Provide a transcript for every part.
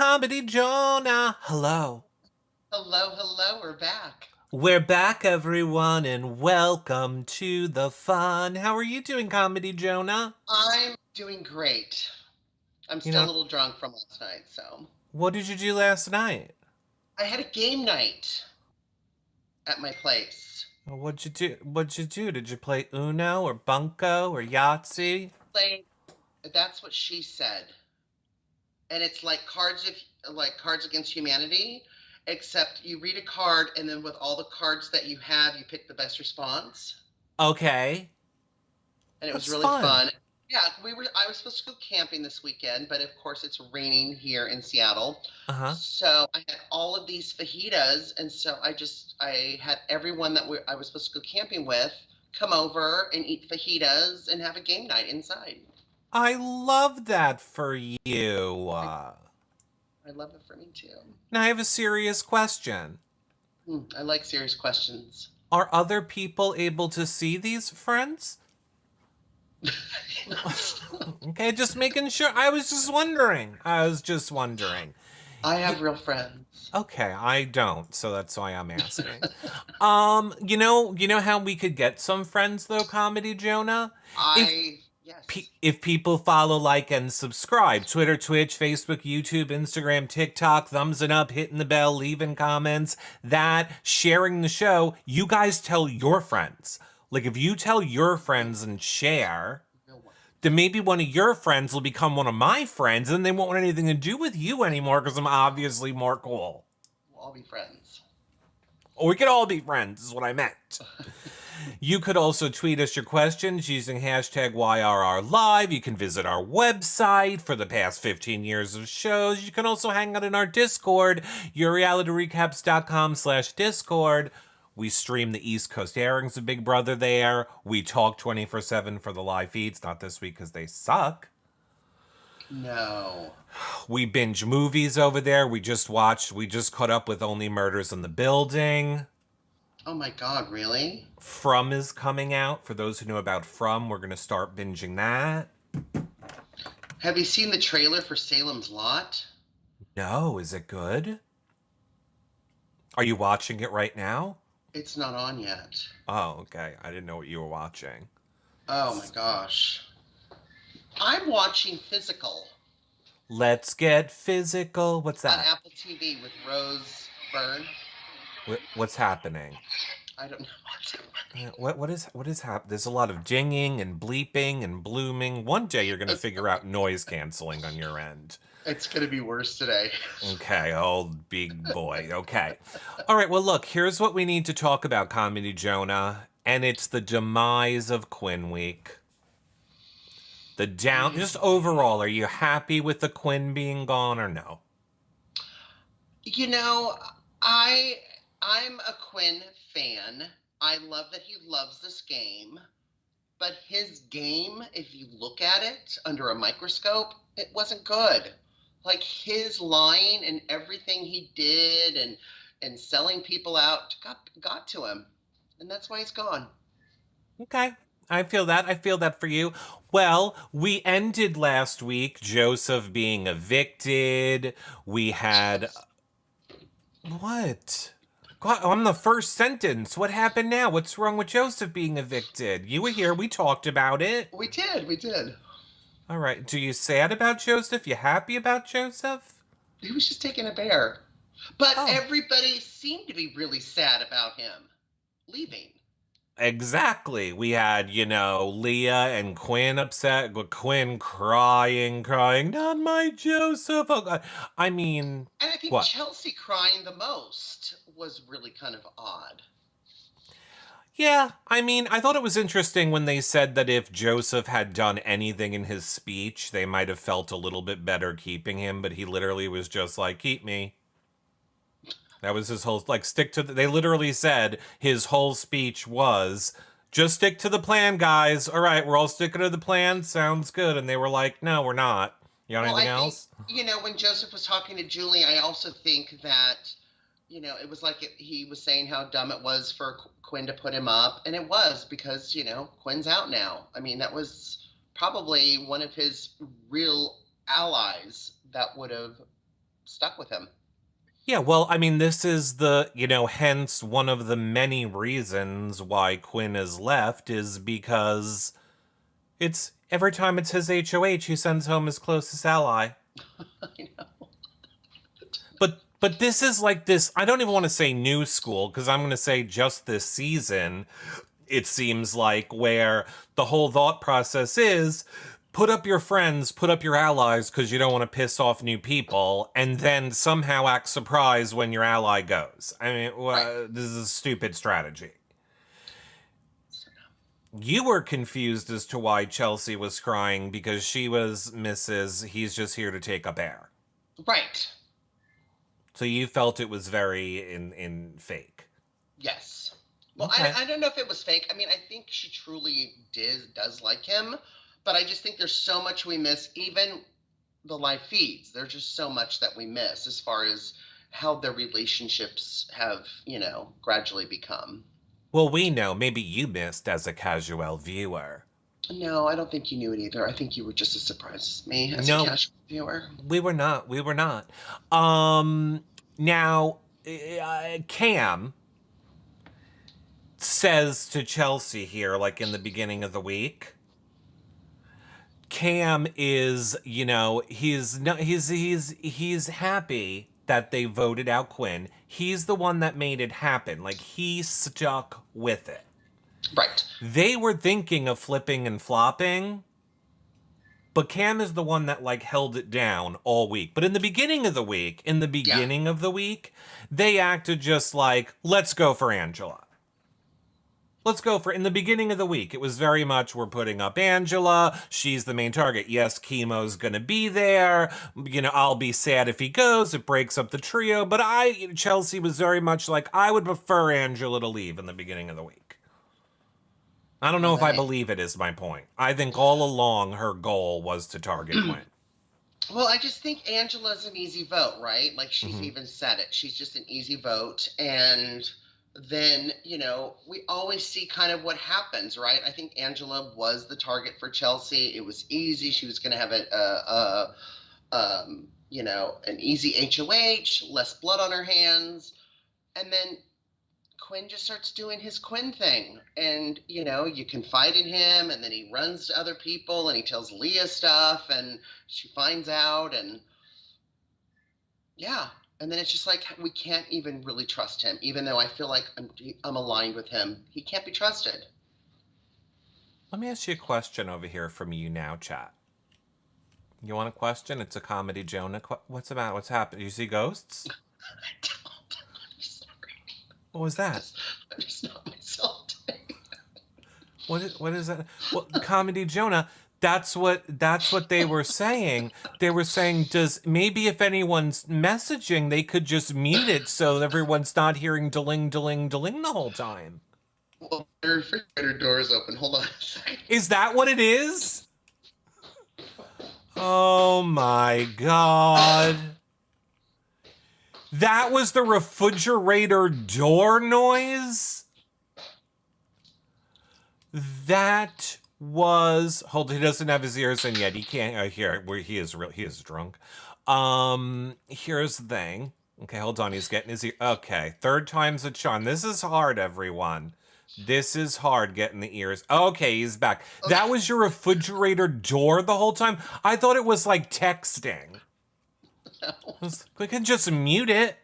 Comedy Jonah. Hello. Hello, hello, we're back. We're back, everyone, and welcome to the fun. How are you doing, Comedy Jonah? I'm doing great. I'm You still a know, little drunk from last night, so what did you do last night? I had a game night at my place. What'd you do? Did you play Uno or Bunko or Yahtzee? Played That's what she said. And it's like Cards Against Humanity, except you read a card and then with all the cards that you have, you pick the best response. Okay, And it was that's really fun. fun. Yeah, I was supposed to go camping this weekend, but of course it's raining here in Seattle. Uh huh. So I had all of these fajitas, and so I had everyone I was supposed to go camping with come over and eat fajitas and have a game night inside. I love that for you. I, I love it for me too. Now I have a serious question. I like serious questions. Are other people able to see these friends? Okay, just making sure. I was just wondering. I You, have real friends. okay, I don't, so that's why I'm asking. You know how we could get some friends though, Comedy Jonah? If Yes. if people follow, like, and subscribe, Twitter, Twitch, Facebook, YouTube, Instagram, TikTok, thumbs it up, hitting the bell, leaving comments, that, sharing the show, you guys tell your friends. Like, if you tell your friends and share, No one. then maybe one of your friends will become one of my friends and they won't want anything to do with you anymore because I'm obviously more cool. We'll all be friends. Or we could all be friends, is what I meant. You could also tweet us your questions using hashtag YRRLive. You can visit our website for the past 15 years of shows. You can also hang out in our Discord, yourrealityrecaps.com/Discord. We stream the East Coast airings of Big Brother there. We talk 24/7 for the live feeds. Not this week because they suck. No. We binge movies over there. We just caught up with Only Murders in the Building. Oh my God, really? From is coming out. For those who know about From, we're going to start binging that. Have you seen the trailer for Salem's Lot? No, is it good? Are you watching it right now? It's not on yet. Oh, okay. I didn't know what you were watching. Oh my gosh. I'm watching Physical Let's get physical. What's on that? Apple TV with Rose Byrne. What's happening? I don't know what's What is happening? There's a lot of dinging and bleeping and blooming. One day you're gonna figure out noise canceling on your end. It's going to be worse today. Okay, old big boy. Okay. All right, well, look, here's what we need to talk about, Comedy Jonah, and it's the demise of Quinn Week. Just overall, are you happy with the Quinn being gone or no? You know, I I'm a Quinn fan. I love that he loves this game, but his game, if you look at it under a microscope, it wasn't good. Like his lying and everything he did and selling people out got to him. And that's why he's gone. Okay. I feel that. I feel that for you. Well, we ended last week Joseph being evicted. We had what? God, on the first sentence. What happened now? What's wrong with Joseph being evicted? You were here. We talked about it. We did. All right. Do you sad about Joseph? You happy about Joseph? He was just taking a bear. But Oh, everybody seemed to be really sad about him leaving. exactly. We had, Leah and Quinn upset. Quinn crying, not my Joseph. Oh, God. I mean, And I think what? Chelsea crying the most was really kind of odd. Yeah, I mean, I thought it was interesting when they said that if Joseph had done anything in his speech, they might have felt a little bit better keeping him, but he literally was just like, keep me. That was his whole, like, they literally said his whole speech was, just stick to the plan, guys. All right, we're all sticking to the plan. Sounds good. And they were like, no, we're not. You got Well, anything I think, else? when Joseph was talking to Julie, I also think that, it was like he was saying how dumb it was for Quinn to put him up. And it was because, Quinn's out now. I mean, that was probably one of his real allies that would have stuck with him. Yeah, well, I mean, this is the, hence one of the many reasons why Quinn is left is because it's every time it's his HOH, he sends home his closest ally. I know. But this is like this, I don't even want to say new school, because I'm going to say just this season, it seems like, where the whole thought process is put up your friends, put up your allies because you don't want to piss off new people, and then somehow act surprised when your ally goes. I mean, Right. this is a stupid strategy. You were confused as to why Chelsea was crying because she was Mrs. He's just here to take up air. Right. So you felt it was very in fake. Yes. Well, Okay. I don't know if it was fake. I mean, I think she truly does like him, but I just think there's so much we miss. Even the live feeds, there's just so much that we miss as far as how their relationships have, gradually become. Well, we know. Maybe you missed as a casual viewer. No, I don't think you knew it either. I think you were just as surprised as me as a No, casual viewer. we were not. We were not. Now, Cam says to Chelsea here, like in the beginning of the week, Cam is, he's happy that they voted out Quinn. He's the one that made it happen. Like he stuck with it. Right. They were thinking of flipping and flopping, but Cam is the one that like held it down all week. But in the beginning of the week, they acted just like, let's go for Angela. In the beginning of the week, it was very much, we're putting up Angela. She's the main target. Yes, Chemo's going to be there. I'll be sad if he goes. It breaks up the trio. But Chelsea was very much like, I would prefer Angela to leave in the beginning of the week. I don't know if I believe it is my point. I think all along her goal was to target Quinn. Well, I just think Angela's an easy vote, right? Like she's even said it. She's just an easy vote. And then, we always see kind of what happens, right? I think Angela was the target for Chelsea. It was easy. She was going to have an easy HOH, less blood on her hands. And then Quinn just starts doing his Quinn thing. And, you confide in him, and then he runs to other people and he tells Leah stuff, and she finds out, and yeah. And then it's just like we can't even really trust him, even though I feel like I'm aligned with him. He can't be trusted. Let me ask you a question over here from you now, chat. You want a question? It's a Comedy Jonah. What's about? What's happened? You see ghosts? I don't. I'm sorry. What was that? I'm just not myself today. What is that? Well, Comedy Jonah. That's what they were saying. They were saying, maybe if anyone's messaging, they could just mute it so everyone's not hearing deling, deling, deling the whole time. Well, the refrigerator door is open. Hold on a second. Is that what it is? Oh my God. That was the refrigerator door noise? That was, hold, he doesn't have his ears in yet. He can't hear where he is drunk. Here's the thing. Okay, hold on. He's getting his ear. Okay, third time's a charm. This is hard, everyone. This is hard getting the ears. Okay, he's back. Okay. That was your refrigerator door the whole time? I thought it was like texting. No. We can just mute it.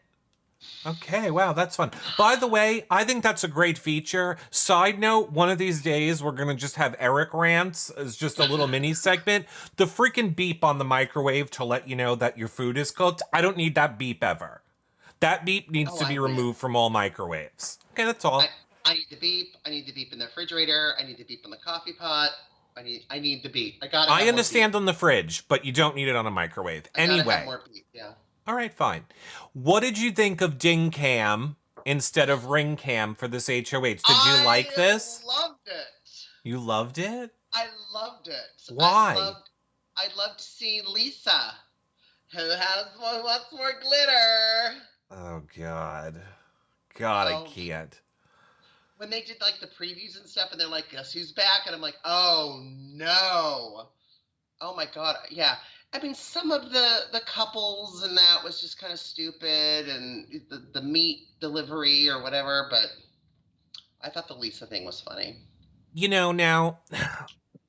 Okay, wow, that's fun. By the way, I think that's a great feature. Side note, one of these days, we're going to just have Eric rants as just a little mini segment. The freaking beep on the microwave to let you know that your food is cooked. I don't need that beep ever. That beep needs to be removed from all microwaves. Okay, that's all. I need the beep. I need the beep in the refrigerator. I need the beep in the coffee pot. I need the beep. I understand on the fridge, but you don't need it on a microwave. Anyway. Have more beep, yeah. All right, fine. What did you think of Ding Cam instead of Ring Cam for this HOH? Did you like this? I loved it. You loved it? I loved it. Why? I loved seeing Lisa, who wants more glitter. Oh, God. I can't. When they did like the previews and stuff, and they're like, guess who's back? And I'm like, oh, no. Oh, my God. Yeah. I mean, some of the couples and that was just kind of stupid, and the meat delivery or whatever. But I thought the Lisa thing was funny. Now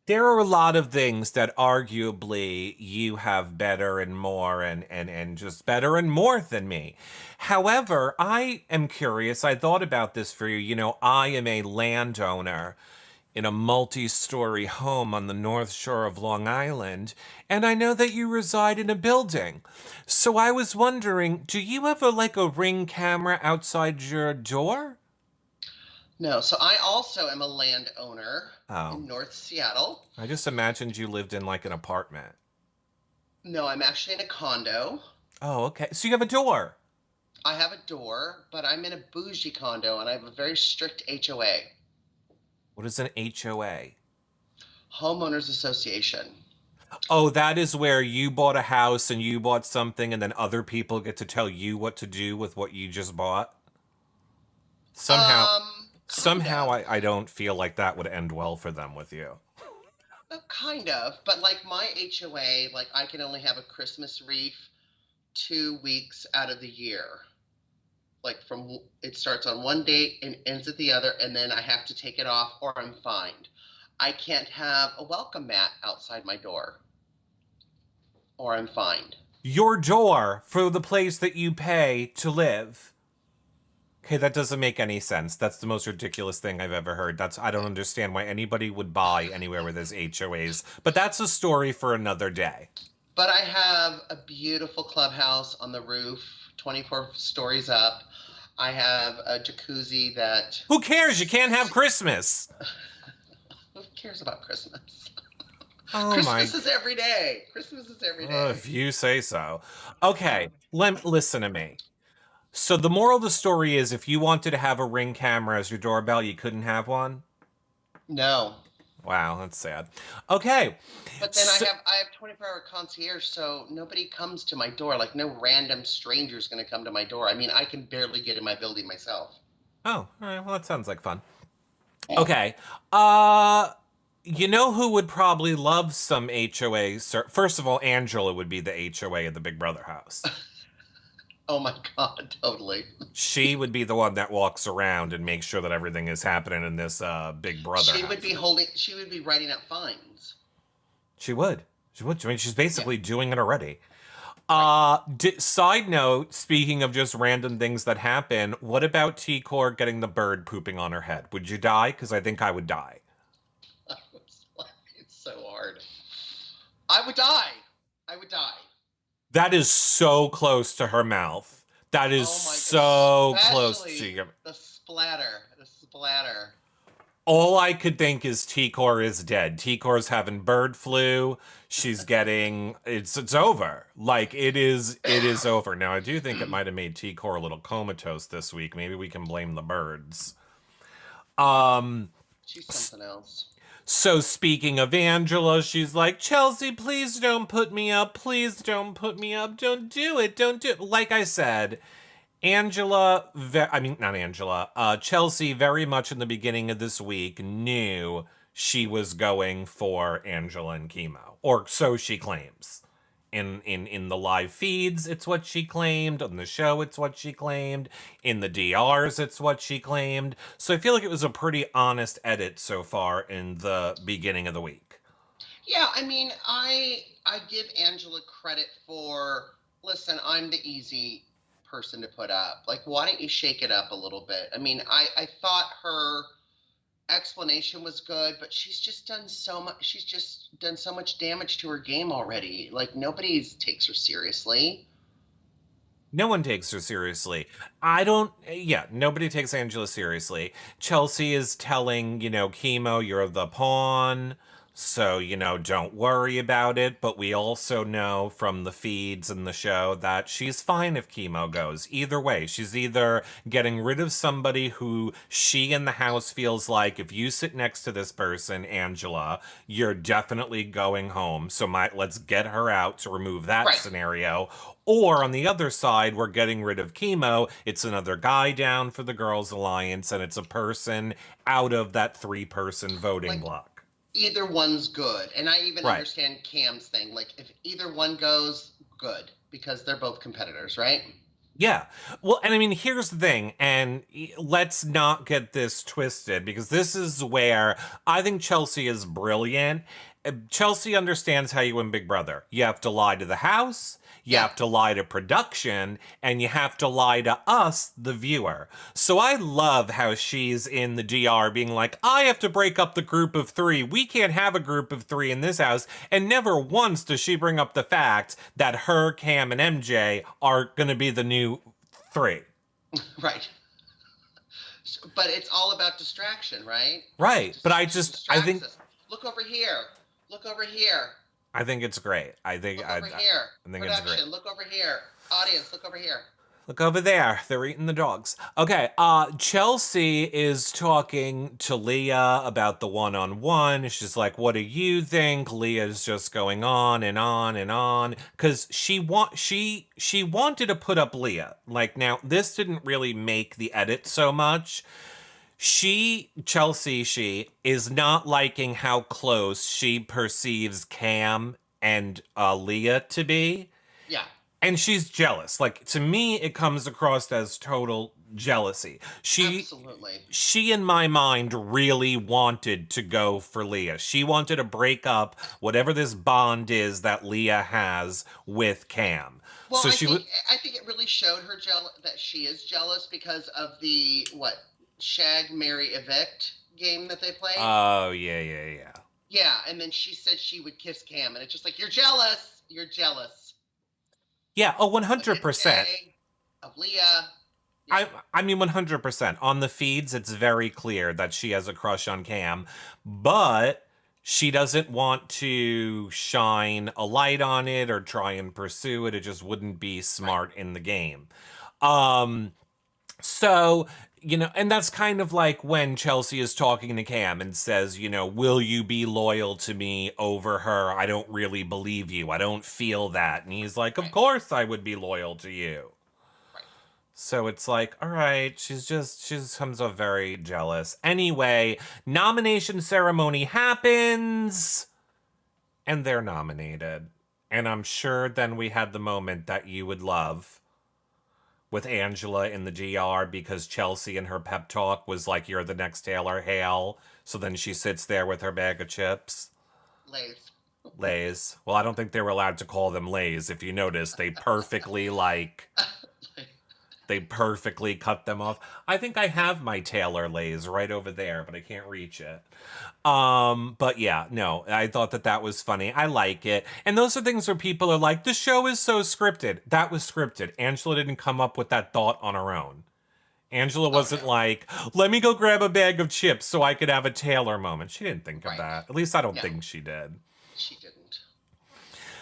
there are a lot of things that arguably you have better and more and just better and more than me. However, I am curious. I thought about this for you. I am a landowner in a multi-story home on the North Shore of Long Island, and I know that you reside in a building. So I was wondering, do you have like a Ring camera outside your door? No, so I also am a landowner Oh, in North Seattle. I just imagined you lived in like an apartment. No, I'm actually in a condo. Oh, okay. So you have a door. I have a door, but I'm in a bougie condo and I have a very strict HOA, What is an HOA? Homeowners Association. Oh, that is where you bought a house and you bought something, and then other people get to tell you what to do with what you just bought. Somehow, Kind somehow, of. I don't feel like that would end well for them with you. Kind of. But like my HOA, like I can only have a Christmas wreath 2 weeks out of the year. Like from it starts on one date and ends at the other, and then I have to take it off or I'm fined. I can't have a welcome mat outside my door or I'm fined. Your door for the place that you pay to live. Okay, that doesn't make any sense. That's the most ridiculous thing I've ever heard. I don't understand why anybody would buy anywhere with his HOAs, but that's a story for another day. But I have a beautiful clubhouse on the roof, 24 stories up. I have a jacuzzi that Who cares? You can't have Christmas. who cares about Christmas? Oh my. Christmas is every day. Christmas is every day. If you say so. Okay, listen to me. So the moral of the story is if you wanted to have a Ring camera as your doorbell, you couldn't have one? No. Wow, that's sad. Okay. But then So, I have 24-hour concierge, so nobody comes to my door. Like no random stranger's going to come to my door. I mean, I can barely get in my building myself. oh, all right. Well, that sounds like fun. Okay. Uh you know who would probably love some HOA? First of all, Angela would be the HOA of the Big Brother house. Oh my God, totally. She would be the one that walks around and makes sure that everything is happening in this Big Brother house. She would be writing out fines. She would. She would. I mean, she's Yeah, basically doing it already. right. Side note, speaking of just random things that happen, what about T-Core getting the bird pooping on her head? Would you die? Because I think I would die. It's so hard. I would die. I would die. That is so close to her mouth. That is Oh my, so close to especially your. the splatter. The splatter. All I could think is T-Core is dead. T-Core's having bird flu. She's getting it's over. Like it is over. Now I do think it might have made T-Core a little comatose this week. Maybe we can blame the birds. Um She's something else. so speaking of Angela, she's like, "Chelsea, please don't put me up. Please don't put me up. Don't do it. Don't do it." Like I said, I mean, not Angela, Chelsea very much in the beginning of this week knew she was going for Angela and chemo, or so she claims. In the live feeds, it's what she claimed. On the show, it's what she claimed. In the DRs, it's what she claimed. So I feel like it was a pretty honest edit so far in the beginning of the week. Yeah, I mean, I give Angela credit for, listen, I'm the easy person to put up. Like, why don't you shake it up a little bit? I mean, I thought her explanation was good, but she's just done so much damage to her game already. Like nobody takes her seriously. No one takes her seriously. I don't, yeah, nobody takes Angela seriously. Chelsea is telling, chemo, you're the pawn. So, don't worry about it. But we also know from the feeds and the show that she's fine if chemo goes. Either way, she's either getting rid of somebody who she in the house feels like if you sit next to this person, Angela, you're definitely going home. So let's get her out to remove that Right. scenario. Or on the other side, we're getting rid of chemo. It's another guy down for the Girls Alliance, and it's a person out of that 3-person voting Like block. either one's good. And I even Right. understand Cam's thing. Like, if either one goes, good, because they're both competitors, right? Yeah. Well, and I mean, here's the thing, and let's not get this twisted because this is where I think Chelsea is brilliant. Chelsea understands how you win Big Brother. You have to lie to the house, you Yeah. have to lie to production, and you have to lie to us, the viewer. So I love how she's in the DR being like, I have to break up the group of three. We can't have a group of three in this house. And never once does she bring up the fact that her, Cam, and MJ are going to be the new three. Right. But it's all about distraction, right? Right. But I She just, distracts us. Look over here. Look over here. I think it's great. Look over here. I think it's great. Production, look over here. Audience, look over here. Look over there. They're eating the dogs. Okay, Chelsea is talking to Leah about the one-on-one. She's like, what do you think? Leah's just going on and on and on. Cause she wanted to put up Leah. Like now, this didn't really make the edit so much. Chelsea, is not liking how close she perceives Cam and Leah to be. Yeah. And she's jealous. Like to me, it comes across as total jealousy. Absolutely. She in my mind really wanted to go for Leah. She wanted to break up whatever this bond is that Leah has with Cam. Well, So I think it really showed her that she is jealous because of the Shag, Marry, Evict game that they played. Oh yeah. Yeah, and then she said she would kiss Cam, and it's just like, you're jealous. You're jealous. Yeah, 100%. Of Leah. Yeah. I mean 100%. On the feeds, it's very clear that she has a crush on Cam, but she doesn't want to shine a light on it or try and pursue it. It just wouldn't be smart in the game. So, and that's kind of like when Chelsea is talking to Cam and says, will you be loyal to me over her? I don't really believe you. I don't feel that. And he's like, of course I would be loyal to you. Right. So it's like, all right, she comes off very jealous. Anyway, nomination ceremony happens and they're nominated. And I'm sure then we had the moment that you would love with Angela in the GR because Chelsea in her pep talk was like, you're the next Taylor Hale. So then she sits there with her bag of chips. Lays. Well, I don't think they were allowed to call them Lays. If you notice, they perfectly they perfectly cut them off. I think I have my Taylor Lays right over there, but I can't reach it. But yeah, no, I thought that was funny. I like it. And those are things where people are like, the show is so scripted. That was scripted. Angela didn't come up with that thought on her own. Angela wasn't like, let me go grab a bag of chips so I could have a Taylor moment. She didn't think of that. At least I don't think she did. She didn't.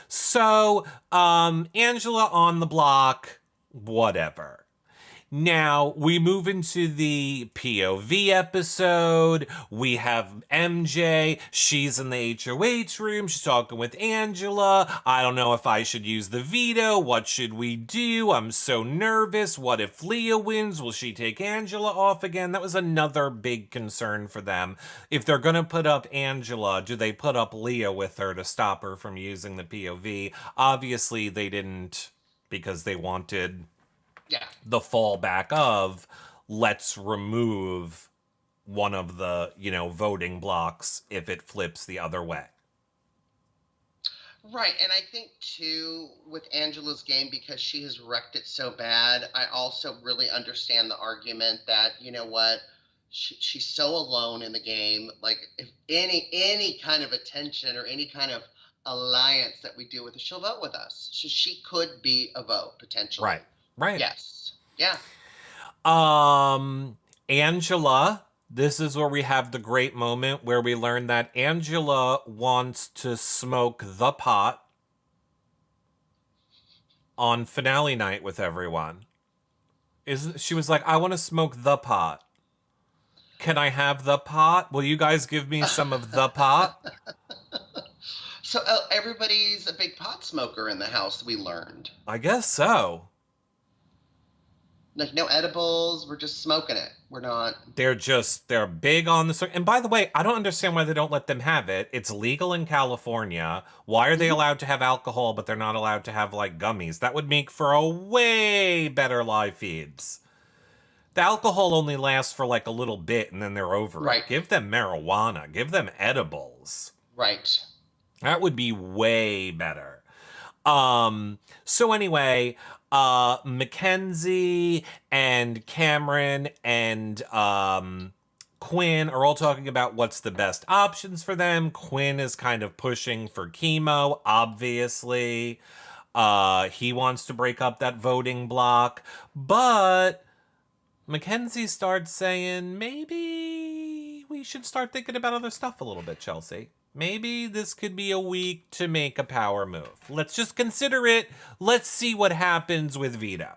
So, Angela on the block, whatever. Now, we move into the POV episode. We have MJ. She's in the HOH room. She's talking with Angela. I don't know if I should use the veto. What should we do? I'm so nervous. What if Leah wins? Will she take Angela off again? That was another big concern for them. If they're going to put up Angela, do they put up Leah with her to stop her from using the POV? Obviously, they didn't because they wanted the fallback of let's remove one of the, voting blocks if it flips the other way. Right. And I think too, with Angela's game, because she has wrecked it so bad, I also really understand the argument that, she's so alone in the game. Like if any kind of attention or any kind of alliance that we do with her, she'll vote with us. So she could be a vote potentially. Right. Yes. Yeah. Angela, this is where we have the great moment where we learn that Angela wants to smoke the pot on finale night with everyone. She was like, I want to smoke the pot. Can I have the pot? Will you guys give me some of the pot? So everybody's a big pot smoker in the house, we learned. I guess so. Like no edibles. We're just smoking it. We're not. They're big on the, and by the way, I don't understand why they don't let them have it. It's legal in California. Why are they Mhm. allowed to have alcohol, but they're not allowed to have like gummies? That would make for a way better live feeds. The alcohol only lasts for like a little bit and then they're over Right. it. Give them marijuana, give them edibles. Right. That would be way better. So anyway, Mackenzie and Cameron and Quinn are all talking about what's the best options for them. Quinn is kind of pushing for chemo, obviously. He wants to break up that voting block, but Mackenzie starts saying maybe we should start thinking about other stuff a little bit, Chelsea. Maybe this could be a week to make a power move. Let's just consider it. Let's see what happens with Vito.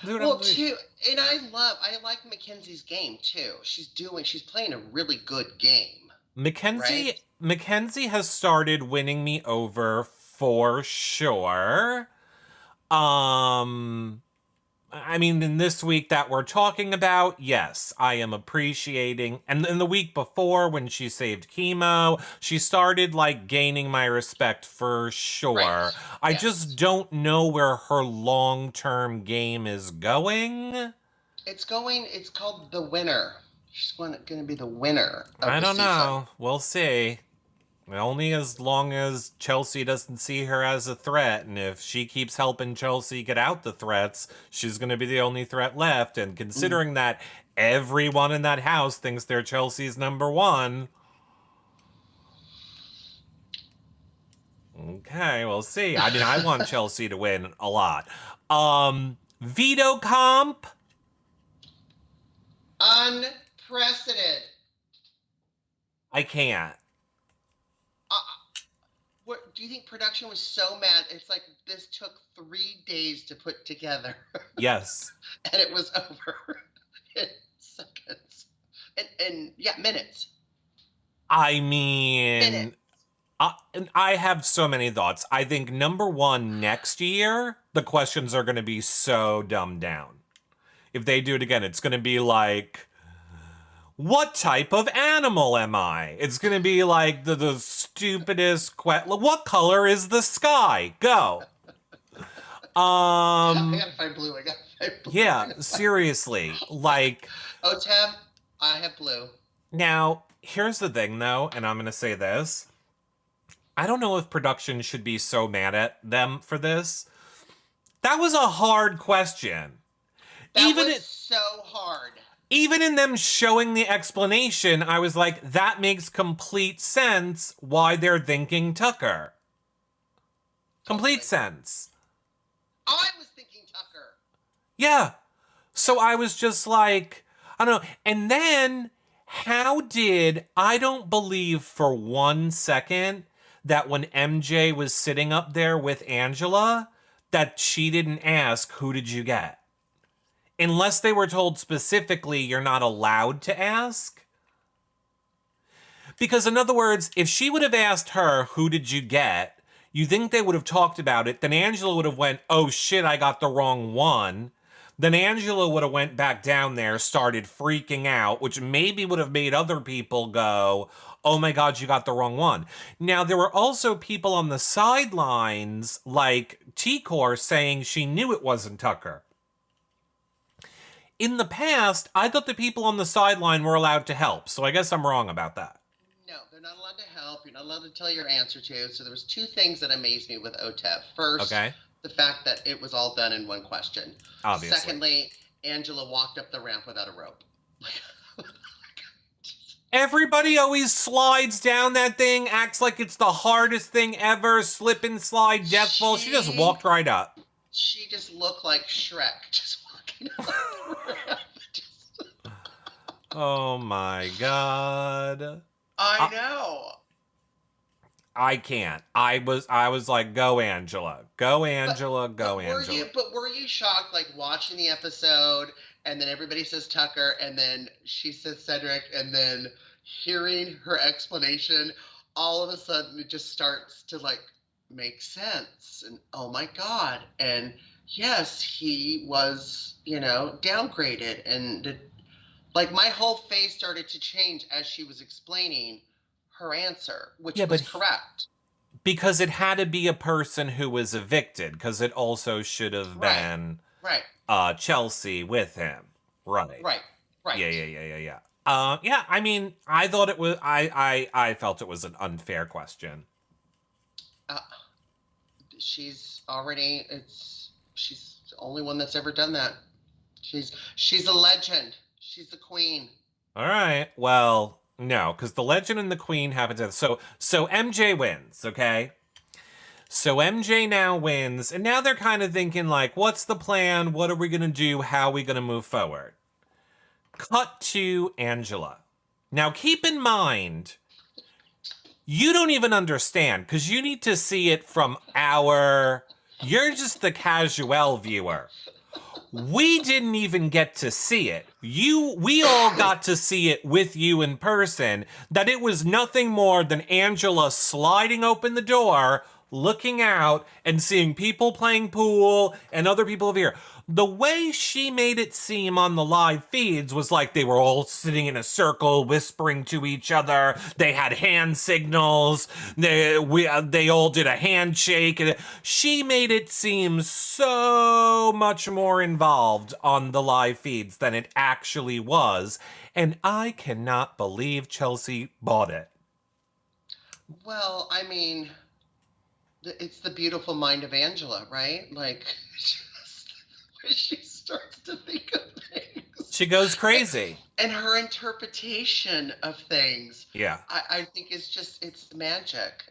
Well, too, and I like Mackenzie's game too. She's playing a really good game, right? Mackenzie has started winning me over for sure. I mean, in this week that we're talking about, yes, I am appreciating. And in the week before, when she saved chemo, she started like gaining my respect for sure. Right. I Yes. just don't know where her long term game is going. It's called The Winner. She's going to be the winner of I the don't season. know. We'll see. Only as long as Chelsea doesn't see her as a threat, and if she keeps helping Chelsea get out the threats, she's going to be the only threat left. And considering that everyone in that house thinks they're Chelsea's number one, okay, we'll see. I mean, I want Chelsea to win a lot. Veto comp. Unprecedented. I can't. What do you think? Production was so mad. It's like this took 3 days to put together. Yes. And it was over in seconds. And yeah, minutes. I mean, Minutes. I have so many thoughts. I think number one, next year, the questions are going to be so dumbed down. If they do it again, it's going to be like, what type of animal am I? It's going to be like the stupidest question. What color is the sky? Go. I gotta find blue. Yeah, seriously. Like, OTEB, I have blue. now, here's the thing, though, and I'm going to say this. I don't know if production should be so mad at them for this. That was a hard question. That was so hard. Even in them showing the explanation, I was like, that makes complete sense why they're thinking Tucker. Complete sense. I was thinking Tucker. Yeah. So I was just like, I don't know. And then, I don't believe for 1 second that when MJ was sitting up there with Angela, that she didn't ask, who did you get? Unless they were told specifically you're not allowed to ask. Because in other words, if she would have asked her, who did you get? You think they would have talked about it. Then Angela would have went, oh shit, I got the wrong one. Then Angela would have went back down there, started freaking out, which maybe would have made other people go, oh my God, you got the wrong one. Now, there were also people on the sidelines, like T-Core, saying she knew it wasn't Tucker. In the past, I thought the people on the sideline were allowed to help, so I guess I'm wrong about that. No, they're not allowed to help. You're not allowed to tell your answer to. So there was 2 things that amazed me with OTEP. First, the fact that it was all done in one question. Obviously. Secondly, Angela walked up the ramp without a rope. Everybody always slides down that thing, acts like it's the hardest thing ever, slip and slide, death fall. She just walked right up. She just looked like Shrek, just walking up the ramp. Oh my God. I know. I can't. I was like, go Angela. Go Angela, go Angela. But were you shocked, like, watching the episode, and then everybody says Tucker, and then she says Cedric, and then hearing her explanation, all of a sudden it just starts to, like, make sense. And, oh my God. And yes, he was, downgraded. And like my whole face started to change as she was explaining her answer, Yeah, which but was correct. because it had to be a person who was evicted, because it also should have Right, been right, Chelsea with him. Right. right, Yeah, right. yeah, yeah, yeah, yeah. Yeah, I mean, I thought it was, I felt it was an unfair question. Uh, she's the only one that's ever done that. She's a legend. She's the queen. All right. Well, no, because the legend and the queen happen to. So MJ wins. Okay. So MJ now wins, and now they're kind of thinking like, what's the plan? What are we gonna do? How are we gonna move forward? Cut to Angela. Now keep in mind, you don't even understand because you need to see it from our. You're just the casual viewer. We didn't even get to see it. We all got to see it with you in person, that it was nothing more than Angela sliding open the door, looking out, and seeing people playing pool and other people over here. The way she made it seem on the live feeds was like they were all sitting in a circle, whispering to each other. They had hand signals. They all did a handshake. And she made it seem so much more involved on the live feeds than it actually was. And I cannot believe Chelsea bought it. Well, I mean, it's the beautiful mind of Angela, right? Like, just where she starts to think of things. She goes crazy. And her interpretation of things, Yeah. I think it's magic.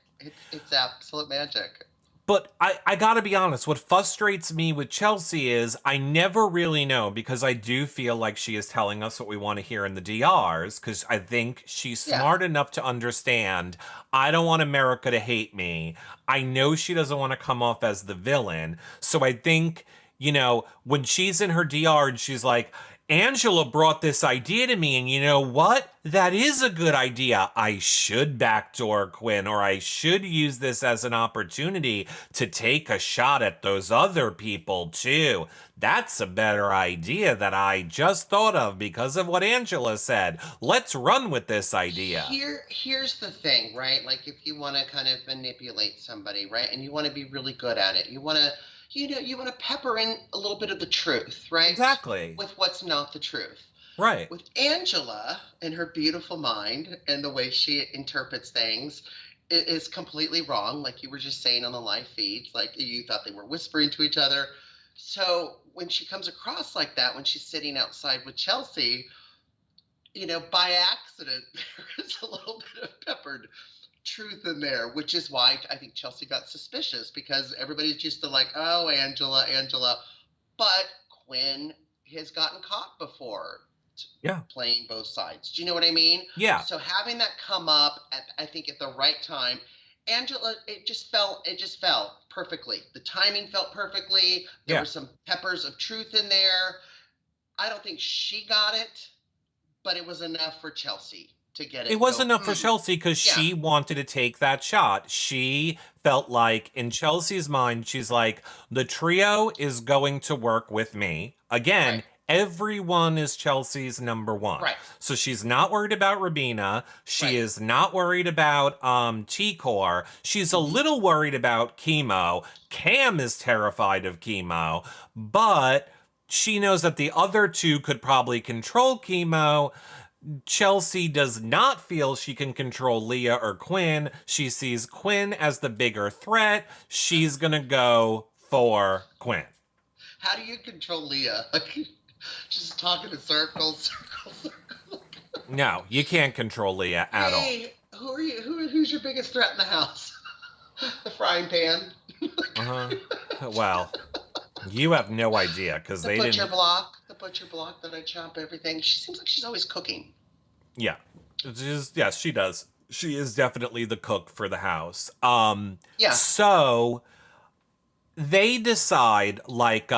It's absolute magic. But I gotta be honest, what frustrates me with Chelsea is I never really know, because I do feel like she is telling us what we want to hear in the DRs, because I think she's Yeah. smart enough to understand I don't want America to hate me. I know she doesn't want to come off as the villain. So I think, when she's in her DR and she's like, Angela brought this idea to me, and you know what? That is a good idea. I should backdoor Quinn, or I should use this as an opportunity to take a shot at those other people too. That's a better idea that I just thought of because of what Angela said. Let's run with this idea. Here's the thing, right? Like if you want to kind of manipulate somebody, right? And you want to be really good at it. You want to pepper in a little bit of the truth, right? Exactly. With what's not the truth. Right. With Angela and her beautiful mind and the way she interprets things, it is completely wrong. Like you were just saying on the live feeds, like you thought they were whispering to each other. So when she comes across like that, when she's sitting outside with Chelsea, by accident, there is a little bit of peppered truth in there, which is why I think Chelsea got suspicious, because everybody's used to like, oh, Angela, Angela. But Quinn has gotten caught before Yeah. playing both sides. Do you know what I mean? Yeah. So having that come up I think at the right time, Angela, it just fell perfectly. The timing felt perfectly. There Yeah. were some peppers of truth in there. I don't think she got it, but it was enough for Chelsea to get it. It and was go, enough for Chelsea because yeah. she wanted to take that shot. She felt like, in Chelsea's mind, she's like, the trio is going to work with me. Again, Right. everyone is Chelsea's number one. Right. So she's not worried about Rabina. She Right. is not worried about T-Core. She's a little worried about Chemo. Cam is terrified of Chemo, but she knows that the other two could probably control Chemo. Chelsea does not feel she can control Leah or Quinn. She sees Quinn as the bigger threat. She's gonna go for Quinn. How do you control Leah? Just talking in circles, circles. No, you can't control Leah at all. Hey, who are you? Who's your biggest threat in the house? The frying pan. Well, you have no idea because they The didn't. butcher block that I chop everything. She seems like she's always cooking. Yeah, yes, she does. She is definitely the cook for the house. Yeah. So they decide, like,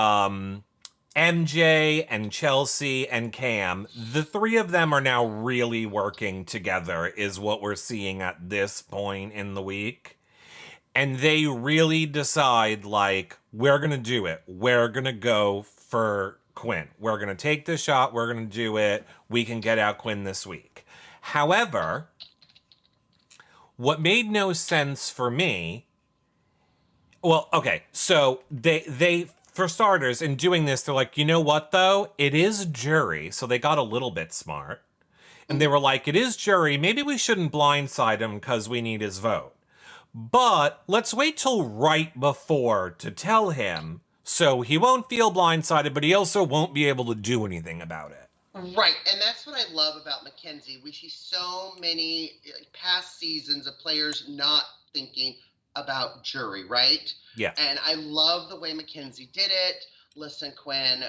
MJ and Chelsea and Cam, the three of them are now really working together, is what we're seeing at this point in the week. and they really decide, like, we're going to do it. We're going to go for Quinn. We're going to take this shot. We're going to do it. We can get out Quinn this week. However, what made no sense for me, well, okay, so they for starters, in doing this, they're like, you know what, though? It is jury, so they got a little bit smart. And they were like, it is jury. Maybe we shouldn't blindside him because we need his vote. But let's wait till right before to tell him so he won't feel blindsided, but he also won't be able to do anything about it. Right, and that's what I love about Mackenzie. We see so many past seasons of players not thinking about jury, right? Yeah. And I love the way Mackenzie did it. Listen, Quinn,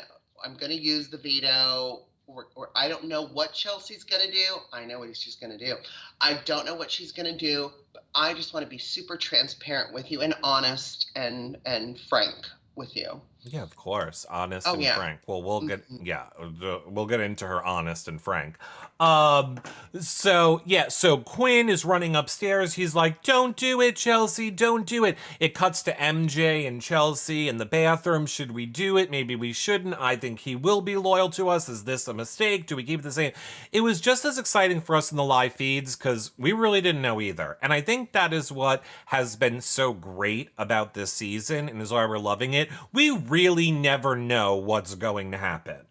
I'm going to use the veto. Or I don't know what Chelsea's going to do. I know what she's going to do. I don't know what she's going to do, but I just want to be super transparent with you and honest and frank with you. Yeah, of course. Honest and frank. Well, we'll get into her honest and frank. So Quinn is running upstairs. He's like, don't do it, Chelsea, don't do it. It cuts to MJ and Chelsea in the bathroom. Should we do it? Maybe we shouldn't. I think he will be loyal to us. Is this a mistake? Do we keep it the same? It was just as exciting for us in the live feeds because we really didn't know either. And I think that is what has been so great about this season and is why we're loving it. We really never know what's going to happen.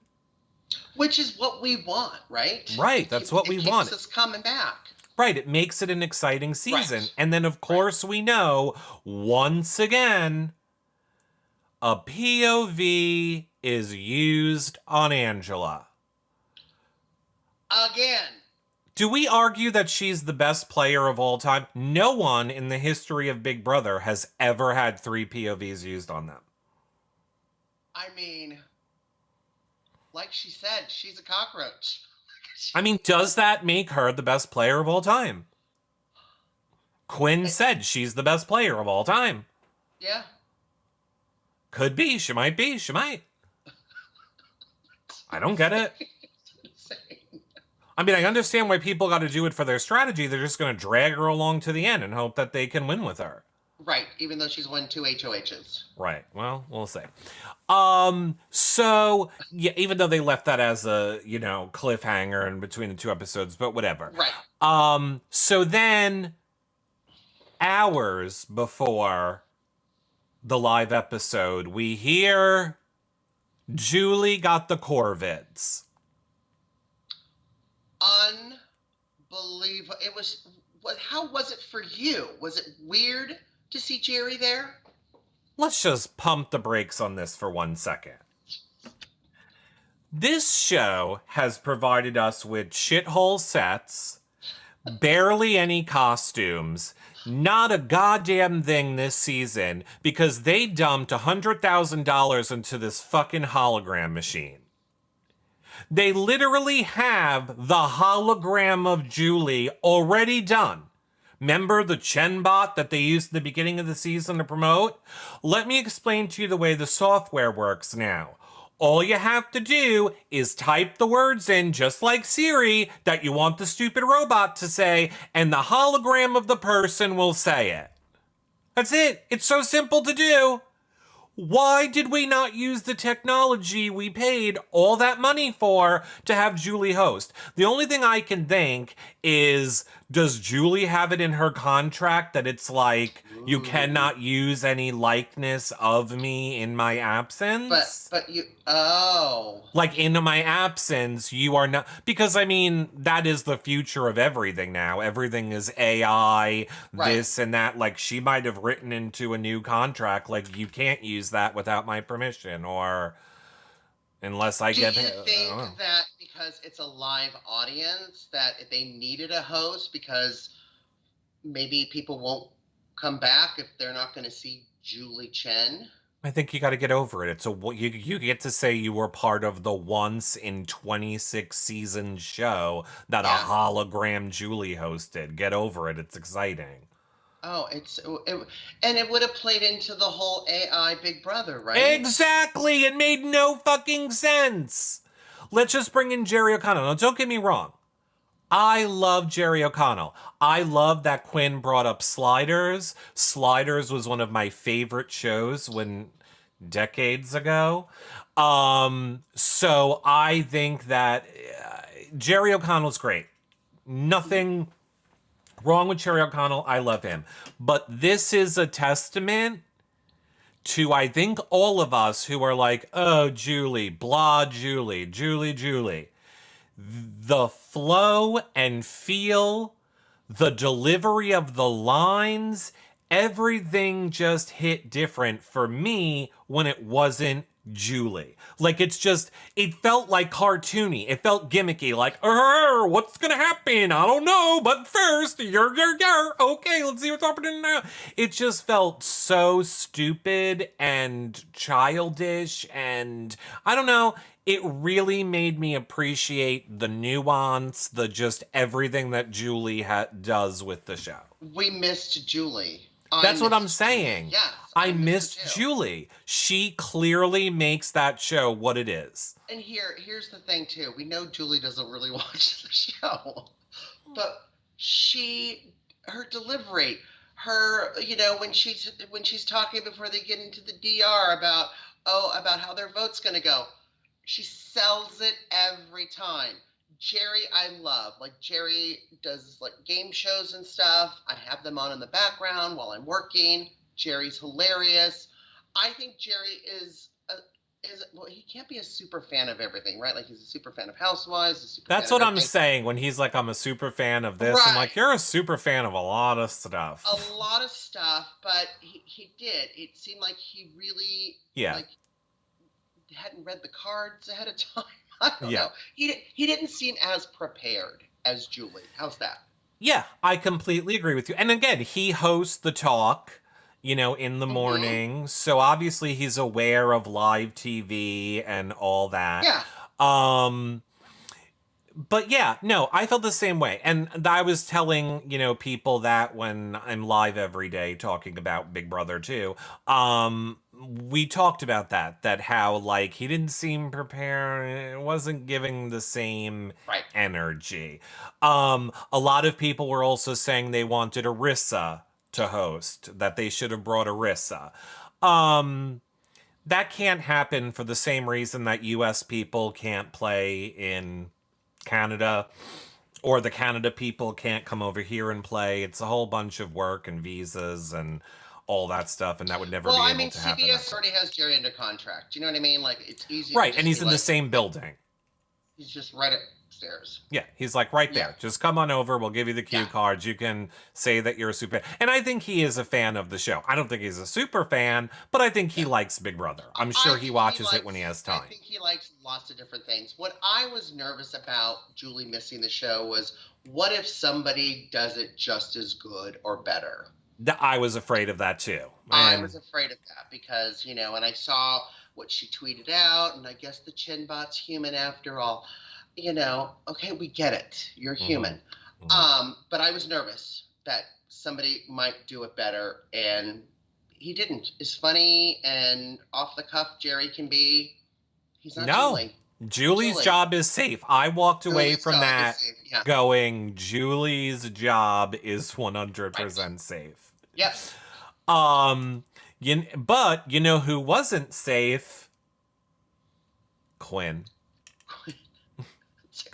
Which is what we want, right? Right, that's what we want. It keeps us coming back. Right, it makes it an exciting season. Right. And then, of course, we know, once again, a POV is used on Angela. Again. Do we argue that she's the best player of all time? No one in the history of Big Brother has ever had 3 POVs used on them. I mean, like she said, she's a cockroach. I mean, does that make her the best player of all time? Quinn said she's the best player of all time. Yeah. Could be. She might be. She might. I don't get it. I mean, I understand why people got to do it for their strategy. They're just going to drag her along to the end and hope that they can win with her. Right, even though she's won 2 HOHs. Right. Well, we'll see. So, yeah, even though they left that as a, cliffhanger in between the 2 episodes, but whatever. Right. So then, hours before the live episode, we hear Julie got the Corvids. Unbelievable. How was it for you? Was it weird to see Jerry there? Let's just pump the brakes on this for 1 second. This show has provided us with shithole sets, barely any costumes, not a goddamn thing this season because they dumped $100,000 into this fucking hologram machine. They literally have the hologram of Julie already done. Remember the Chenbot that they used at the beginning of the season to promote? Let me explain to you the way the software works now. All you have to do is type the words in, just like Siri, that you want the stupid robot to say, and the hologram of the person will say it. That's it. It's so simple to do. Why did we not use the technology we paid all that money for to have Julie host? The only thing I can think is, does Julie have it in her contract that it's like, you cannot use any likeness of me in my absence? But you, Like, in my absence, you are not, because I mean, that is the future of everything now. Everything is AI, right. This and that. Like, she might have written into a new contract, like, you can't use that without my permission, or unless I get it. Do you think that because it's a live audience that if they needed a host because maybe people won't come back if they're not going to see Julie Chen? I think you got to get over it. It's you get to say you were part of the once in 26 season show that a hologram Julie hosted. Get over it. It's exciting. Oh, and it would have played into the whole AI Big Brother, right? Exactly. It made no fucking sense. Let's just bring in Jerry O'Connell. Now, don't get me wrong. I love Jerry O'Connell. I love that Quinn brought up Sliders. Sliders was one of my favorite shows when decades ago. So I think that Jerry O'Connell's great. Nothing wrong with Jerry O'Connell. I love him. But this is a testament to, I think, all of us who are like, oh, Julie, blah, Julie, Julie, Julie. The flow and feel, the delivery of the lines, everything just hit different for me when it wasn't Julie. Like, it felt like cartoony. It felt gimmicky. Like, what's gonna happen? I don't know, but first, okay, let's see what's happening now. It just felt so stupid and childish, and I don't know. It really made me appreciate the nuance, the just everything that Julie does with the show. We missed Julie. That's what I'm saying. Yes, I missed Julie. She clearly makes that show what it is. And here's the thing too. We know Julie doesn't really watch the show, but her delivery, when she's talking before they get into the DR about how their vote's going to go, she sells it every time. Jerry, I love. Like, Jerry does like game shows and stuff. I have them on in the background while I'm working. Jerry's hilarious. I think Jerry he can't be a super fan of everything, right? Like, he's a super fan of Housewives. That's what I'm saying when he's like, I'm a super fan of this. Right. I'm like, you're a super fan of a lot of stuff. A lot of stuff, but he did. It seemed like he really hadn't read the cards ahead of time. I don't know. He didn't seem as prepared as Julie. How's that? Yeah, I completely agree with you. And again, he hosts the talk, in the morning. So obviously he's aware of live TV and all that. Yeah. But yeah, no, I felt the same way. And I was telling, people that when I'm live every day talking about Big Brother 2, we talked about that how, like, he didn't seem prepared. It wasn't giving the same energy. A lot of people were also saying they wanted Arissa to host, that they should have brought Arissa. That can't happen for the same reason that US people can't play in Canada, or the Canada people can't come over here and play. It's a whole bunch of work and visas and all that stuff, and that would never be able to happen. CBS already has Jerry under contract. Do you know what I mean? Like, it's easy. Right, and he's in the same building. He's just right upstairs. Yeah, he's like right there. Just come on over. We'll give you the cue cards. You can say that you're a super fan. And I think he is a fan of the show. I don't think he's a super fan, but I think he likes Big Brother. I'm sure he watches it when he has time. I think he likes lots of different things. What I was nervous about Julie missing the show was, what if somebody does it just as good or better? I was afraid of that too. I was afraid of that because, and I saw what she tweeted out, and I guess the Chinbot's human after all. Okay, we get it. You're human. But I was nervous that somebody might do it better, and he didn't. As funny and off the cuff Jerry can be, he's not Julie. Julie's job is safe. I walked away from that going, Julie's job is 100% safe. Yep. But you know who wasn't safe? Quinn.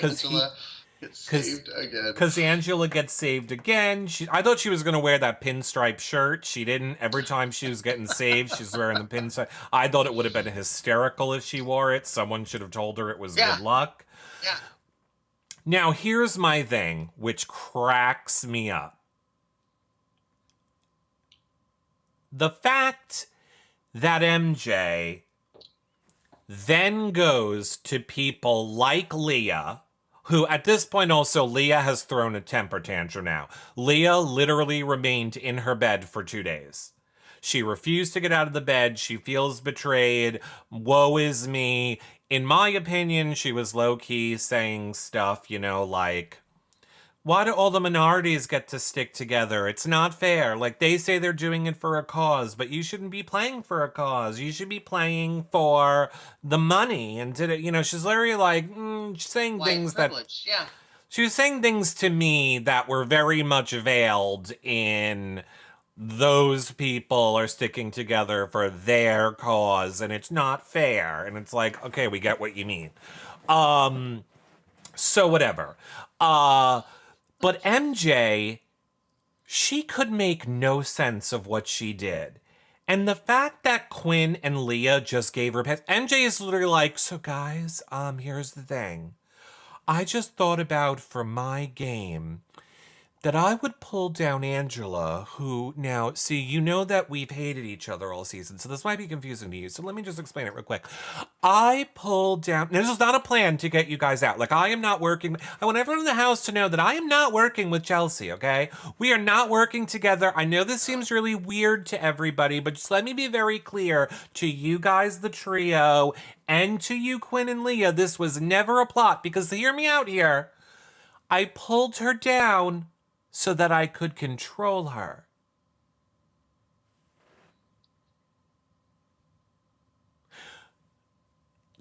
Angela gets saved again. Because Angela gets saved again. I thought she was going to wear that pinstripe shirt. She didn't. Every time she was getting saved, she's wearing the pinstripe. I thought it would have been hysterical if she wore it. Someone should have told her it was good luck. Yeah. Now, here's my thing, which cracks me up. The fact that MJ then goes to people like Leah, who at this point also, Leah has thrown a temper tantrum now. Leah literally remained in her bed for 2 days. She refused to get out of the bed. She feels betrayed. Woe is me. In my opinion, she was low-key saying stuff, like, why do all the minorities get to stick together? It's not fair. Like, they say they're doing it for a cause, but you shouldn't be playing for a cause. You should be playing for the money. And she's literally like saying white things privilege. She was saying things to me that were very much veiled in those people are sticking together for their cause and it's not fair. And it's like, okay, we get what you mean. So whatever. But MJ, she could make no sense of what she did. And the fact that Quinn and Leah just gave her pass, MJ is literally like, so guys, here's the thing. I just thought about for my game that I would pull down Angela, who now, see, you know that we've hated each other all season, so this might be confusing to you, so let me just explain it real quick. I pulled down, this is not a plan to get you guys out. Like, I am not working, I want everyone in the house to know that I am not working with Chelsea, okay? We are not working together. I know this seems really weird to everybody, but just let me be very clear to you guys, the trio, and to you, Quinn and Leah, this was never a plot, because hear me out here. I pulled her down so that I could control her.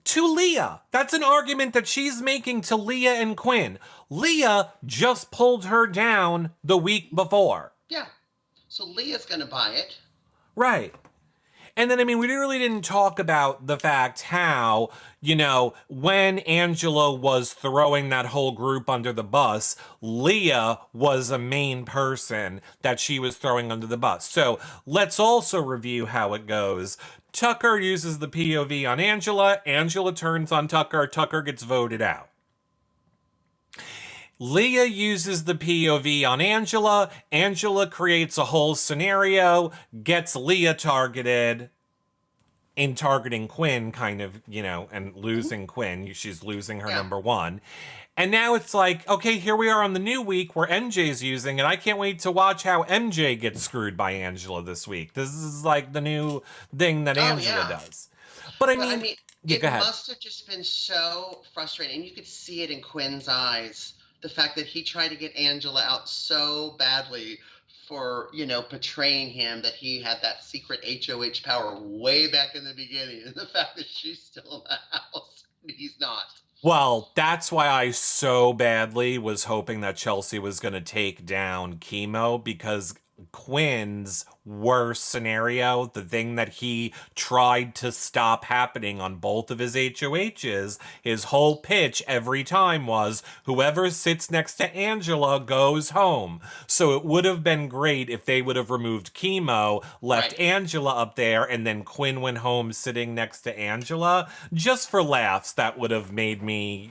To Leah. That's an argument that she's making to Leah and Quinn. Leah just pulled her down the week before. Yeah. So Leah's going to buy it. Right. And then, I mean, we really didn't talk about the fact how, you know, when Angela was throwing that whole group under the bus, Leah was a main person that she was throwing under the bus. So let's also review how it goes. Tucker uses the POV on Angela. Angela turns on Tucker. Tucker gets voted out. Leah uses the POV on Angela. Angela creates a whole scenario, gets Leah targeted in targeting Quinn, kind of, you know, and losing Quinn. She's losing her number one. And now it's like, okay, here we are on the new week where MJ's using, and I can't wait to watch how MJ gets screwed by Angela this week. This is like the new thing that Angela does. But I mean, it go ahead. Must have just been so frustrating. And you could see it in Quinn's eyes. The fact that he tried to get Angela out so badly for, you know, betraying him, that he had that secret HOH power way back in the beginning. And the fact that she's still in the house and he's not. Well, that's why I so badly was hoping that Chelsea was going to take down Chemo, because Quinn's worst scenario, the thing that he tried to stop happening on both of his HOHs, his whole pitch every time was whoever sits next to Angela goes home. So it would have been great if they would have removed Chemo, left Angela up there, and then Quinn went home sitting next to Angela. Just for laughs, that would have made my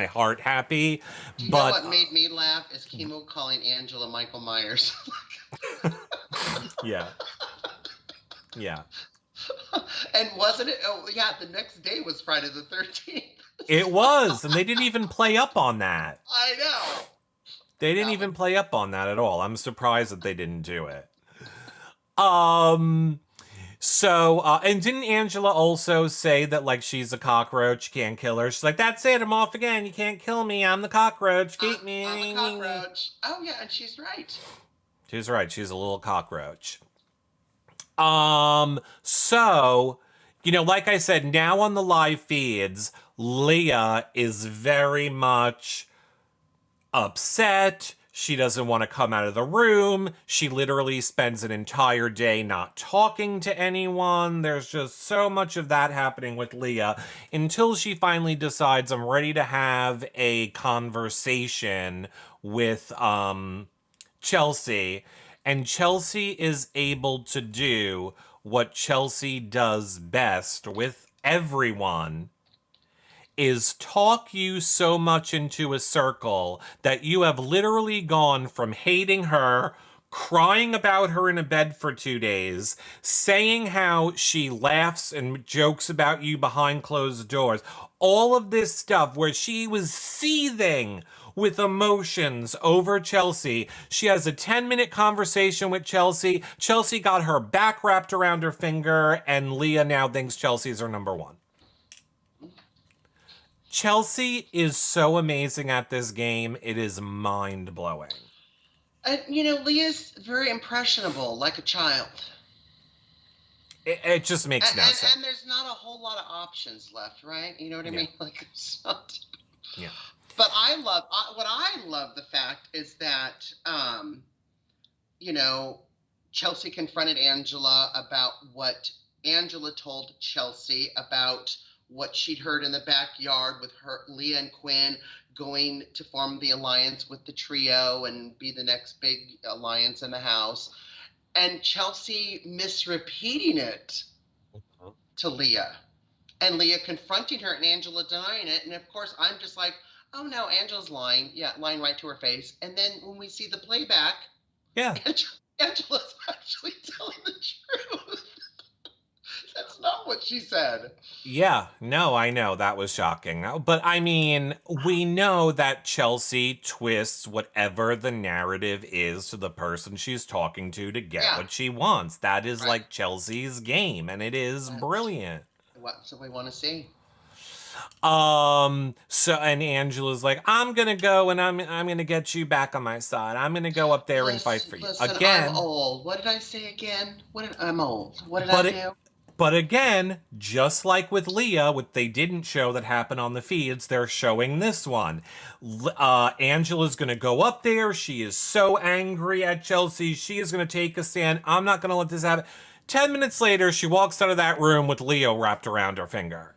heart happy. Do you know what made me laugh is Chemo calling Angela Michael Myers. Yeah. Yeah. And wasn't it? Oh, yeah, the next day was Friday the 13th. It was, and they didn't even play up on that. I know. They didn't even play up on that at all. I'm surprised that they didn't do it. So, and didn't Angela also say that, like, she's a cockroach, can't kill her? She's like, that's it, I'm off again, you can't kill me, I'm the cockroach, keep me. I'm a cockroach. Oh, yeah, and she's right. She's right, she's a little cockroach. So, you know, like I said, now on the live feeds, Leah is very much upset. She doesn't want to come out of the room. She literally spends an entire day not talking to anyone. There's just so much of that happening with Leah until she finally decides, I'm ready to have a conversation with Chelsea. And Chelsea is able to do what Chelsea does best with everyone, is talk you so much into a circle that you have literally gone from hating her, crying about her in a bed for 2 days, saying how she laughs and jokes about you behind closed doors. All of this stuff where she was seething with emotions over Chelsea. She has a 10-minute conversation with Chelsea. Chelsea got her back wrapped around her finger, and Leah now thinks Chelsea's her number one. Chelsea is so amazing at this game. It is mind-blowing. You know, Leah's very impressionable, like a child. It just makes no sense. And there's not a whole lot of options left, right? You know what I mean? Like, it's not... Yeah. But what I love the fact is that, you know, Chelsea confronted Angela about what Angela told Chelsea about what she'd heard in the backyard with her, Leah and Quinn going to form the alliance with the trio and be the next big alliance in the house. And Chelsea misrepeating it to Leah, and Leah confronting her and Angela denying it. And of course, I'm just like, oh no, Angela's lying. Yeah, lying right to her face. And then when we see the playback, Yeah. Angela's actually telling the truth. That's not what she said. Yeah, no, I know that was shocking. But I mean, we know that Chelsea twists whatever the narrative is to the person she's talking to get Yeah. what she wants. That is Right. like Chelsea's game, and it is brilliant. What so we want to see? So and Angela's like, I'm gonna go and I'm gonna get you back on my side. I'm gonna go up there and fight for you. Listen, Again. I'm old. What did I say again? I'm old. What did But I do? But again, just like with Leah, what they didn't show that happened on the feeds, they're showing this one. Angela's going to go up there. She is so angry at Chelsea. She is going to take a stand. I'm not going to let this happen. 10 minutes later, she walks out of that room with Leo wrapped around her finger.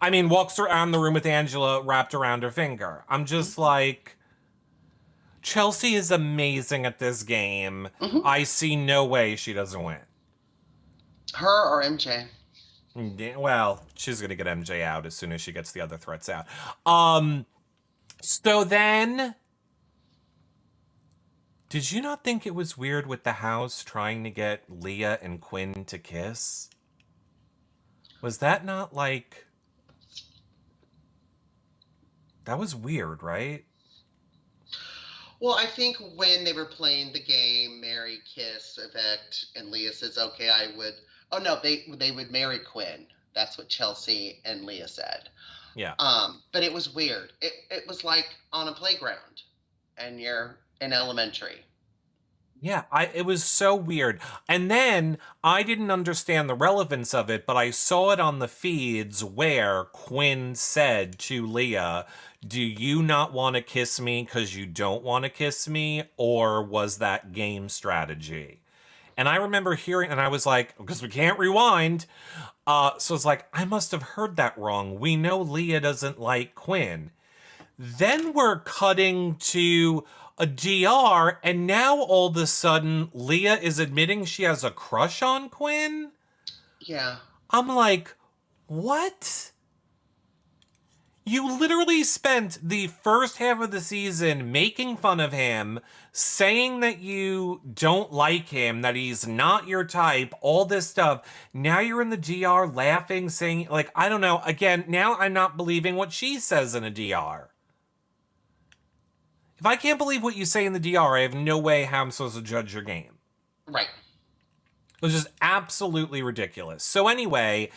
I mean, walks around the room with Angela wrapped around her finger. I'm just like, Chelsea is amazing at this game. Mm-hmm. I see no way she doesn't win. Her or MJ? Well, she's gonna get MJ out as soon as she gets the other threats out. So then, did you not think it was weird with the house trying to get Leah and Quinn to kiss? Was that not like... That was weird, right? Well, I think when they were playing the game, marry, kiss, evict, and Leah says, okay, I would... Oh, no, they would marry Quinn. That's what Chelsea and Leah said. Yeah. But it was weird. It was like on a playground, and you're in elementary. Yeah, it was so weird. And then I didn't understand the relevance of it, but I saw it on the feeds where Quinn said to Leah, do you not want to kiss me because you don't want to kiss me? Or was that game strategy? And I remember hearing, and I was like, because we can't rewind. So it's like, I must have heard that wrong. We know Leah doesn't like Quinn. Then we're cutting to a DR, and now all of a sudden, Leah is admitting she has a crush on Quinn? Yeah. I'm like, what? You literally spent the first half of the season making fun of him, saying that you don't like him, that he's not your type, all this stuff. Now you're in the DR laughing, saying, like, I don't know. Again, now I'm not believing what she says in a DR. If I can't believe what you say in the DR, I have no way how I'm supposed to judge your game. Right. It was just absolutely ridiculous. So anyway,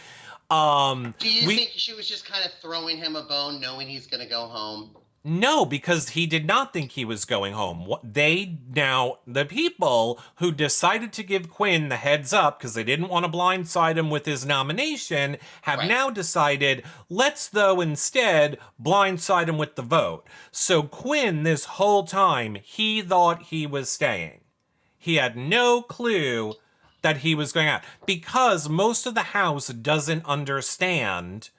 do you think she was just kind of throwing him a bone, knowing he's going to go home? No, because he did not think he was going home. The people who decided to give Quinn the heads up because they didn't want to blindside him with his nomination have now decided, let's though instead blindside him with the vote. So Quinn, this whole time, he thought he was staying. He had no clue that he was going out because most of the house doesn't understand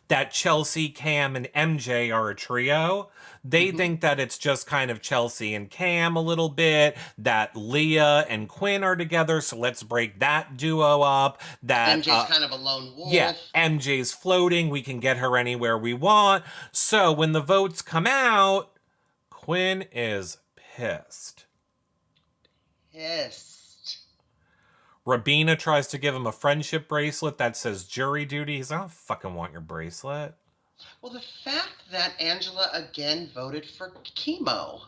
that Chelsea, Cam, and MJ are a trio. They think that it's just kind of Chelsea and Cam a little bit, that Leah and Quinn are together, so let's break that duo up. That MJ's kind of a lone wolf. Yeah, MJ's floating, we can get her anywhere we want. So when the votes come out, Quinn is pissed. Rabina tries to give him a friendship bracelet that says jury duty. He's like, I don't fucking want your bracelet. Well, the fact that Angela again voted for chemo,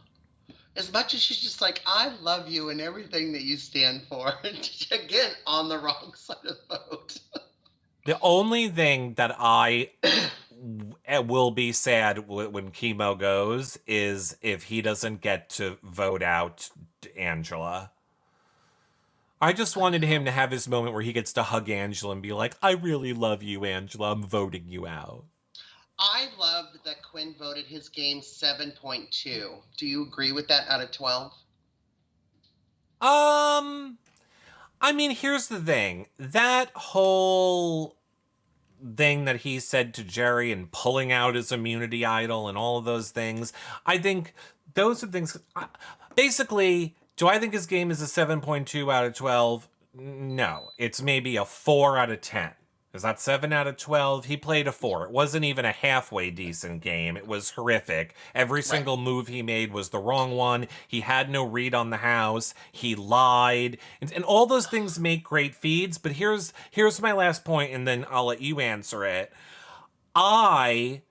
as much as she's just like, I love you and everything that you stand for, again, on the wrong side of the vote. The only thing that I will be sad when chemo goes is if he doesn't get to vote out Angela. I just wanted him to have his moment where he gets to hug Angela and be like, I really love you, Angela. I'm voting you out. I loved that Quinn voted his game 7.2. Do you agree with that out of 12? Um, I mean, here's the thing. That whole thing that he said to Jerry and pulling out his immunity idol and all of those things, I think those are things. Basically, do I think his game is a 7.2 out of 12? No, it's maybe a 4 out of 10. Is that 7 out of 12? He played a 4. It wasn't even a halfway decent game. It was horrific. Every Right. single move he made was the wrong one. He had no read on the house. He lied. And all those things make great feeds, but here's my last point and then I'll let you answer it. I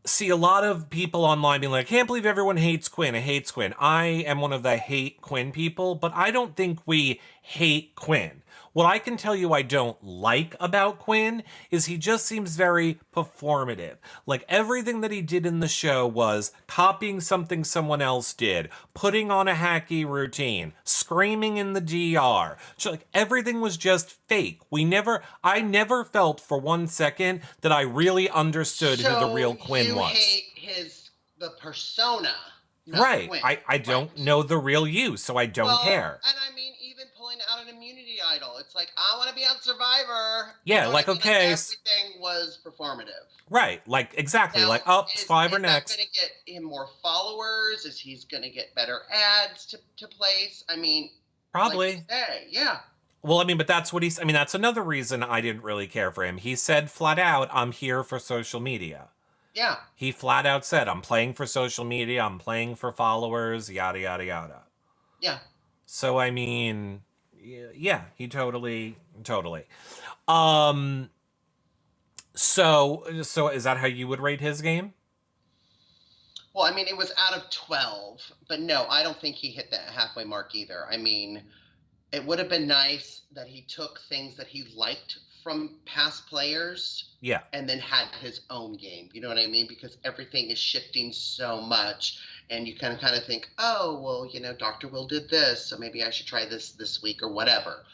see a lot of people online being like, I can't believe everyone hates Quinn. I hates Quinn. I am one of the hate Quinn people, but I don't think we hate Quinn. What I can tell you I don't like about Quinn is he just seems very performative. Like everything that he did in the show was copying something someone else did, putting on a hacky routine, screaming in the DR. So like everything was just fake. I never felt for 1 second that I really understood who the So real Quinn you was. hate the persona, not Right. Quinn. I Right. don't know the real you, so I don't Well, care. and I mean, even pulling out an immunity idol, it's like, I want to be on Survivor. You Yeah, know what like I mean? Like, okay, everything was performative. right. Like exactly. Now, Like, oh, Survivor is that next. going to get him more followers? Is he's going to get better ads to place? I mean, like you Probably. say, yeah, Well, I mean, but that's what he's. I mean, that's another reason I didn't really care for him. He said flat out, I'm here for social media. yeah, He flat out said, I'm playing for social media, I'm playing for followers, yada, yada, yada. yeah. So, I mean, yeah, he totally. Um, so is that how you would rate his game? Well, I mean, it was out of 12, but no, I don't think he hit that halfway mark either. I mean, it would have been nice that he took things that he liked from past players Yeah. and then had his own game. You know what I mean? Because everything is shifting so much, and you kind of think, oh, well, Dr. Will did this, so maybe I should try this week or whatever.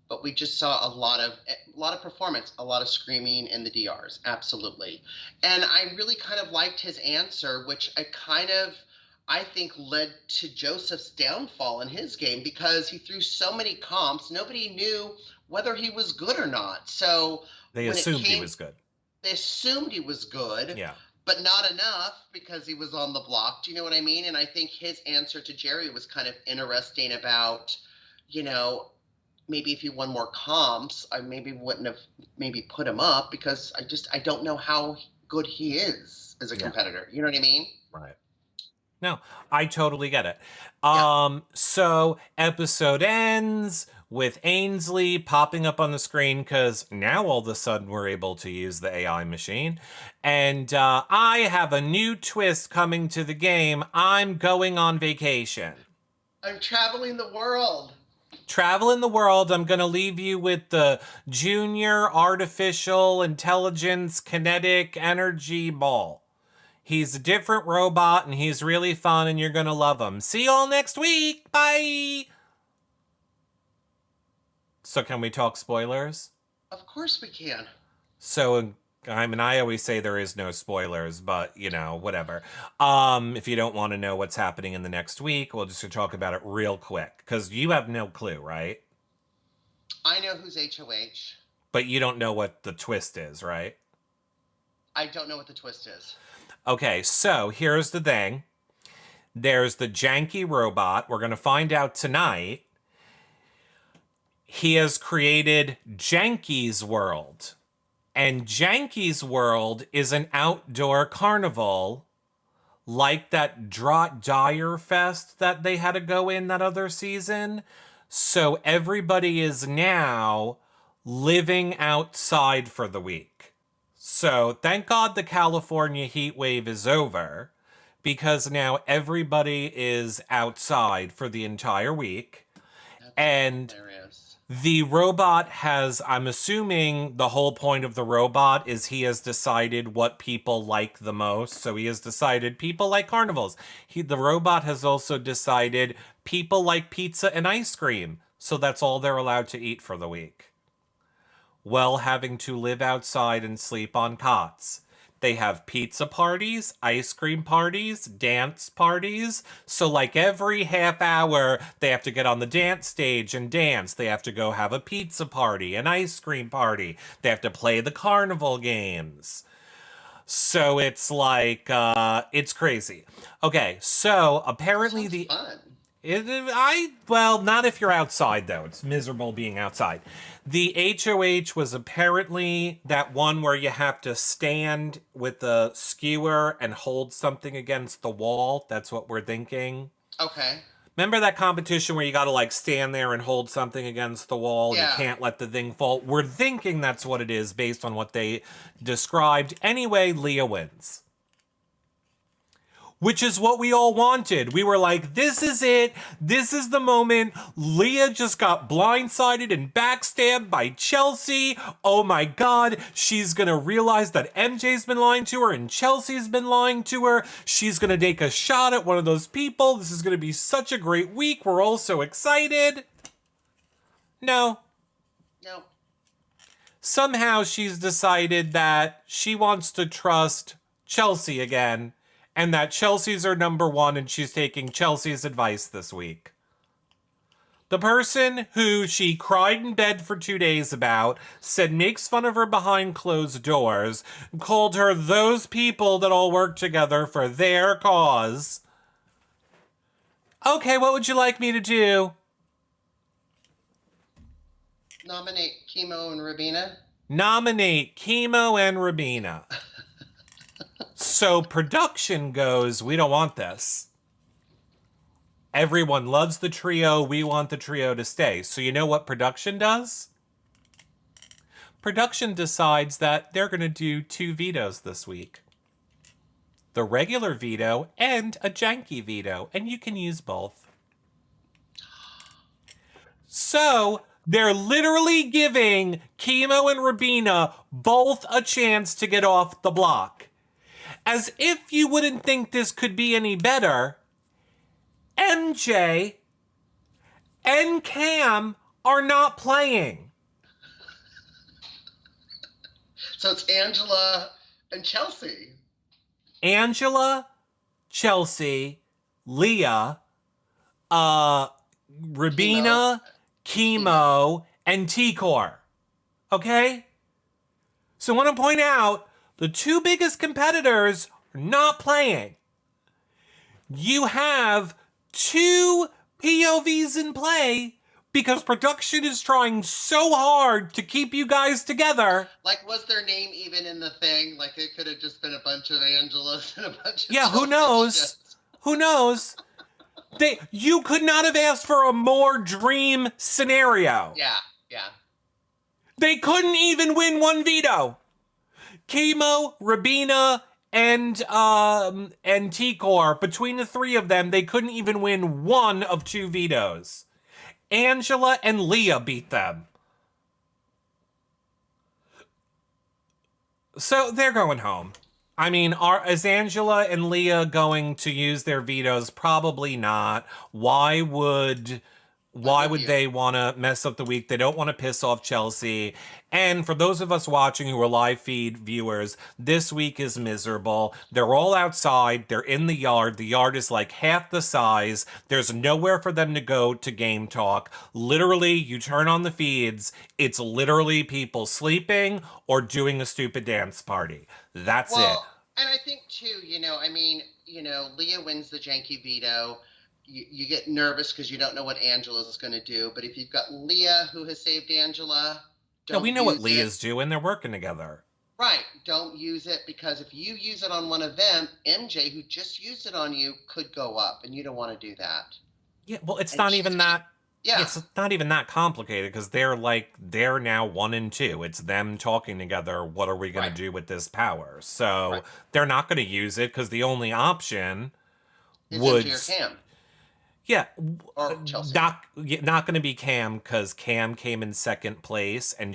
But we just saw a lot of performance, a lot of screaming in the DRs, absolutely. And I really kind of liked his answer, which I think led to Joseph's downfall in his game because he threw so many comps, nobody knew whether he was good or not. So They when it assumed he came, was good. they assumed he was good, Yeah. but not enough because he was on the block. Do you know what I mean? And I think his answer to Jerry was kind of interesting about, you know, maybe if he won more comps, I maybe wouldn't have maybe put him up because I don't know how good he is as a Yeah. competitor. You know what I mean? Right. No, I totally get it. Yeah. So episode ends with Ainsley popping up on the screen because now all of a sudden we're able to use the AI machine. And I have a new twist coming to the game. I'm going on vacation. I'm traveling the world. Traveling the world, I'm going to leave you with the Junior Artificial Intelligence Kinetic Energy Ball. He's a different robot and he's really fun and you're going to love him. See y'all next week. Bye. So can we talk spoilers? Of course we can. So I mean I always say there is no spoilers, but whatever. If you don't want to know what's happening in the next week, we'll just talk about it real quick cuz you have no clue, right? I know who's HOH. But you don't know what the twist is, right? I don't know what the twist is. Okay, so here's the thing. There's the janky robot. We're going to find out tonight. He has created Janky's World. And Janky's World is an outdoor carnival like that Dyer Fest that they had to go in that other season. So everybody is now living outside for the week. So thank God the California heat wave is over because now everybody is outside for the entire week. That's And hilarious. the robot has, I'm assuming the whole point of the robot is he has decided what people like the most. So he has decided people like carnivals. The robot has also decided people like pizza and ice cream. So that's all they're allowed to eat for the week. while having to live outside and sleep on cots. They have pizza parties, ice cream parties, dance parties. So, like every half hour, they have to get on the dance stage and dance. They have to go have a pizza party, an ice cream party. They have to play the carnival games. So it's like, it's crazy. Okay, so That apparently sounds fun. well, not if you're outside though. It's miserable being outside. The HOH was apparently that one where you have to stand with the skewer and hold something against the wall. That's what we're thinking. Okay. Remember that competition where you got to like stand there and hold something against the wall? You Yeah. can't let the thing fall. We're thinking that's what it is based on what they described. Anyway, Leah wins. Which is what we all wanted. We were like, this is it. This is the moment. Leah just got blindsided and backstabbed by Chelsea. Oh my God. She's going to realize that MJ's been lying to her and Chelsea's been lying to her. She's going to take a shot at one of those people. This is going to be such a great week. We're all so excited. No. No. Somehow she's decided that she wants to trust Chelsea again. And that Chelsea's her number one and she's taking Chelsea's advice this week. The person who she cried in bed for 2 days about, said makes fun of her behind closed doors, called her those people that all work together for their cause. Okay, what would you like me to do? Nominate Chemo and Rabina. Nominate Chemo and Rabina. So production goes, we don't want this. Everyone loves the trio. We want the trio to stay. So you know what production does? Production decides that they're going to do 2 vetoes this week. The regular veto and a janky veto. And you can use both. So they're literally giving Chemo and Rabina both a chance to get off the block. As if you wouldn't think this could be any better, MJ and Cam are not playing. So it's Angela and Chelsea. Angela, Chelsea, Leah, Rabina, Chemo, and T-Core. Okay? So I want to point out, the 2 biggest competitors are not playing. You have 2 POVs in play because production is trying so hard to keep you guys together. Like, was their name even in the thing? Like, it could have just been a bunch of Angelas and a bunch of Yeah, who Chelseas knows? just- Who knows? You could not have asked for a more dream scenario. Yeah, yeah. They couldn't even win 1 veto. Chemo, Rabina, and T-Core, between the 3 of them, they couldn't even win 1 of 2 vetoes. Angela and Leah beat them. So they're going home. I mean, is Angela and Leah going to use their vetoes? Probably not. Why would they want to mess up the week? They don't want to piss off Chelsea. And for those of us watching who are live feed viewers, this week is miserable. They're all outside. They're in the yard. The yard is like half the size. There's nowhere for them to go to game talk. Literally, you turn on the feeds. It's literally people sleeping or doing a stupid dance party. That's it. And I think, too, Leah wins the janky veto. You get nervous because you don't know what Angela's going to do. But if you've got Leah who has saved Angela, No, we know what Leah's doing. They're working together. Right. Don't use it, because if you use it on one of them, MJ, who just used it on you, could go up, and you don't want to do that. Yeah, well, it's not even that. Yeah. It's not even that complicated because they're now 1 and 2. It's them talking together. What are we going to do with this power? So they're not going to use it because the only option would. MJ or Cam. Yeah, Or Chelsea. not going to be Cam because Cam came in second place and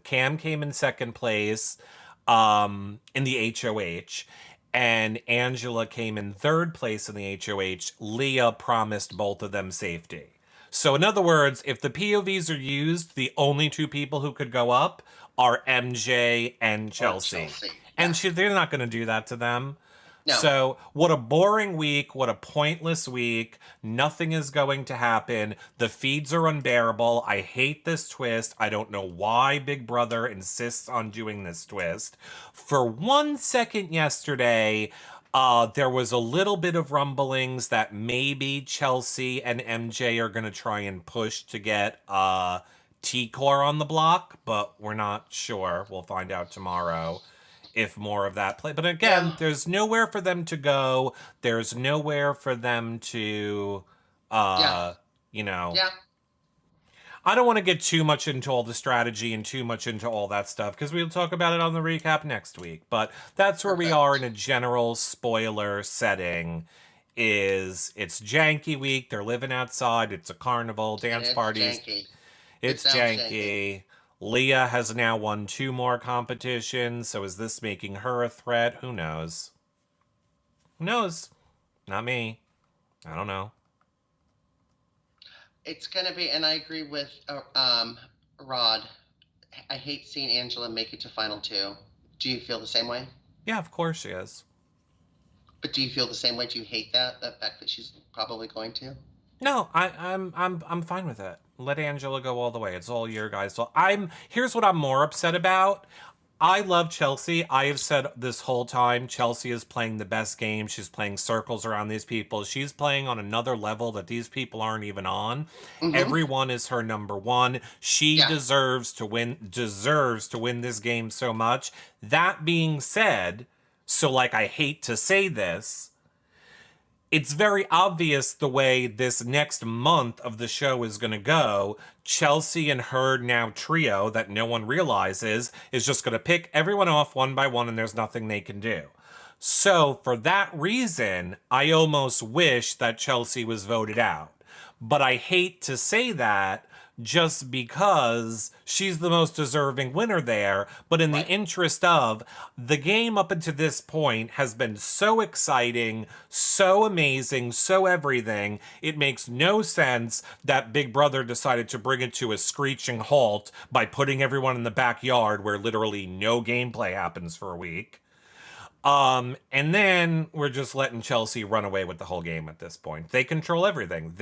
Cam came in second place in the HOH, and Angela came in third place in the HOH. Leah promised both of them safety. So in other words, if the POVs are used, the only two people who could go up are MJ and Or Chelsea. Chelsea. Yeah. And they're not going to do that to them. No. So, what a boring week. What a pointless week. Nothing is going to happen. The feeds are unbearable. I hate this twist. I don't know why Big Brother insists on doing this twist. For 1 second yesterday, there was a little bit of rumblings that maybe Chelsea and MJ are going to try and push to get T-Core on the block, but we're not sure. We'll find out tomorrow if more of that play. But again, Yeah. there's nowhere for them to go. There's nowhere for them to, Yeah. you know. Yeah. I don't want to get too much into all the strategy and too much into all that stuff because we'll talk about it on the recap next week. But that's where we Perfect. are in a general spoiler setting. It's janky week. They're living outside. It's a carnival, dance It's parties. janky. It's sounds janky. Leah has now won 2 more competitions, so is this making her a threat? Who knows? Who knows? Not me. I don't know. It's gonna be, and I agree with Rod. I hate seeing Angela make it to final 2. Do you feel the same way? Yeah, of course she is. But do you feel the same way? Do you hate that fact that she's probably going to? No, I'm fine with it. Let Angela go all the way. It's all your guys. So here's what I'm more upset about. I love Chelsea. I have said this whole time Chelsea is playing the best game. She's playing circles around these people. She's playing on another level that these people aren't even on. Mm-hmm. Everyone is her number one. She Yeah. deserves to win this game so much. That being said, so like I hate to say this, it's very obvious the way this next month of the show is going to go. Chelsea and her now trio that no one realizes is just going to pick everyone off one by one and there's nothing they can do. So for that reason, I almost wish that Chelsea was voted out. But I hate to say that just because she's the most deserving winner there. But in the interest of the game up until this point has been so exciting, so amazing, so everything, it makes no sense that Big Brother decided to bring it to a screeching halt by putting everyone in the backyard where literally no gameplay happens for a week. And then we're just letting Chelsea run away with the whole game at this point. They control everything.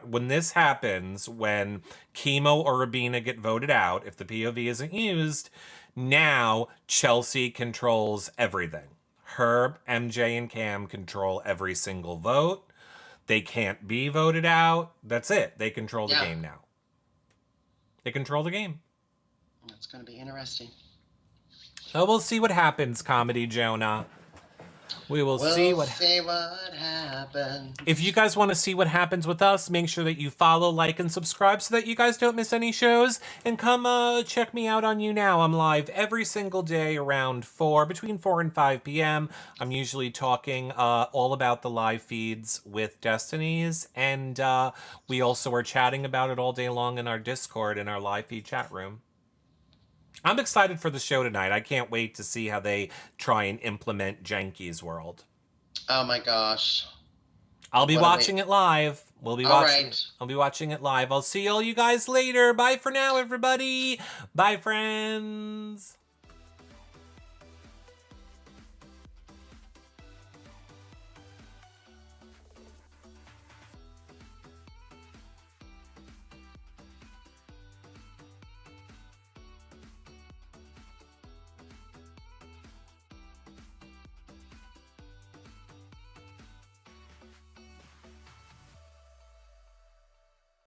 When this happens, when Chemo or Rabina get voted out, if the POV isn't used, now Chelsea controls everything. Herb, MJ, and Cam control every single vote. They can't be voted out. That's it. They control the game now. They control the game. That's going to be interesting. So we'll see what happens, Comedy Jonah. We'll see what happens. If you guys want to see what happens with us, make sure that you follow, like, and subscribe so that you guys don't miss any shows. And come check me out on YouNow. I'm live every single day around between 4 and 5 p.m. I'm usually talking all about the live feeds with Destinies. And we also are chatting about it all day long in our Discord, in our live feed chat room. I'm excited for the show tonight. I can't wait to see how they try and implement Janky's world. Oh my gosh. I'll be watching it live. We'll be watching. Right. I'll be watching it live. I'll see all you guys later. Bye for now, everybody. Bye, friends.